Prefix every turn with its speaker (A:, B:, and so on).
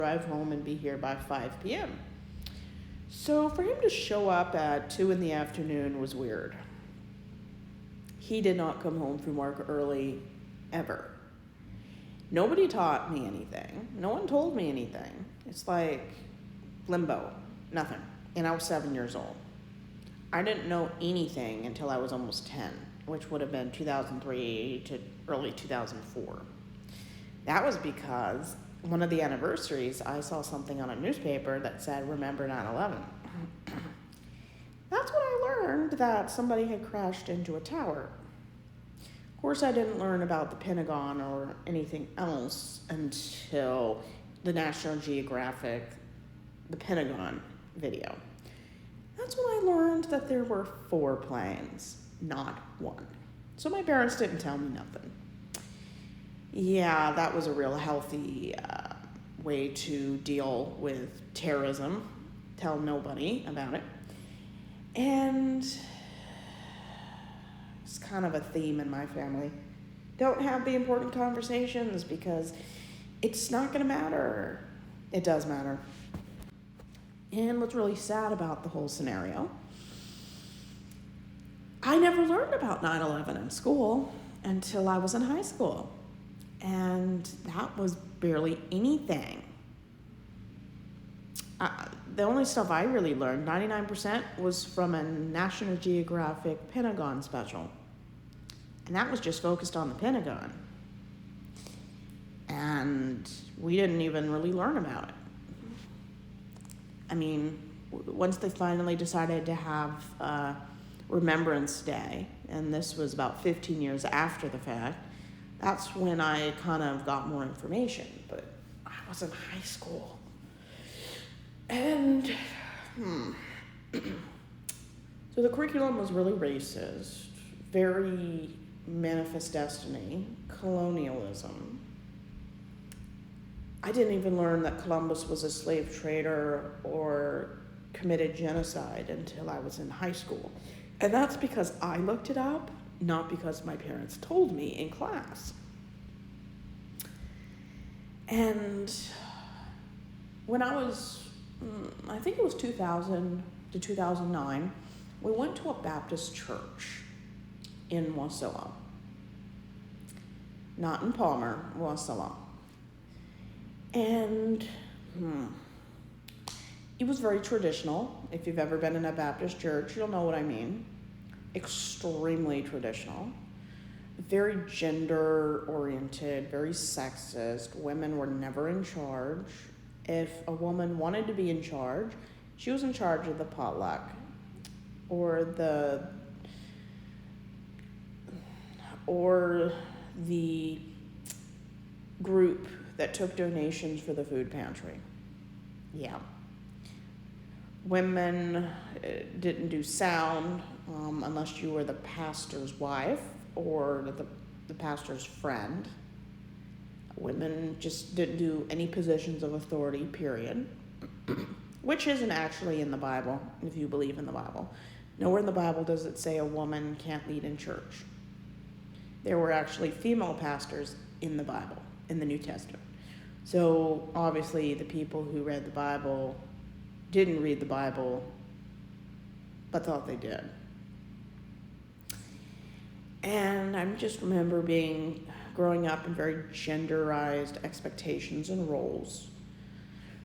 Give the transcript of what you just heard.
A: drive home and be here by 5 p.m. So for him to show up at 2 in the afternoon was weird. He did not come home from work early, ever. Nobody taught me anything. No one told me anything. It's like limbo, nothing. And I was 7 years old. I didn't know anything until I was almost 10, which would have been 2003 to early 2004. That was because one of the anniversaries, I saw something on a newspaper that said, "Remember 9/11." That's when I learned that somebody had crashed into a tower. Of course, I didn't learn about the Pentagon or anything else until the National Geographic, the Pentagon video. That's when I learned that there were 4 planes, not 1. So my parents didn't tell me nothing. Yeah, that was a real healthy way to deal with terrorism. Tell nobody about it. And it's kind of a theme in my family. Don't have the important conversations because it's not going to matter. It does matter. And what's really sad about the whole scenario, I never learned about 9/11 in school until I was in high school. And that was barely anything. The only stuff I really learned, 99%, was from a National Geographic Pentagon special. And that was just focused on the Pentagon. And we didn't even really learn about it. I mean, once they finally decided to have Remembrance Day, and this was about 15 years after the fact, that's when I kind of got more information, but I was in high school. And, so the curriculum was really racist, very manifest destiny, colonialism. I didn't even learn that Columbus was a slave trader or committed genocide until I was in high school. And that's because I looked it up, not because my parents told me in class. And when I was, I think it was 2000 to 2009, we went to a Baptist church in Wasilla. Not in Palmer, Wasilla. And it was very traditional. If you've ever been in a Baptist church, you'll know what I mean. Extremely traditional. Very gender-oriented, very sexist. Women were never in charge. If a woman wanted to be in charge, she was in charge of the potluck or the group that took donations for the food pantry. Yeah. Women didn't do sound unless you were the pastor's wife or the pastor's friend. Women just didn't do any positions of authority, period. Which isn't actually in the Bible, if you believe in the Bible. Nowhere in the Bible does it say a woman can't lead in church. There were actually female pastors in the Bible, in the New Testament. So obviously the people who read the Bible didn't read the Bible, but thought they did. And I just remember growing up in very genderized expectations and roles.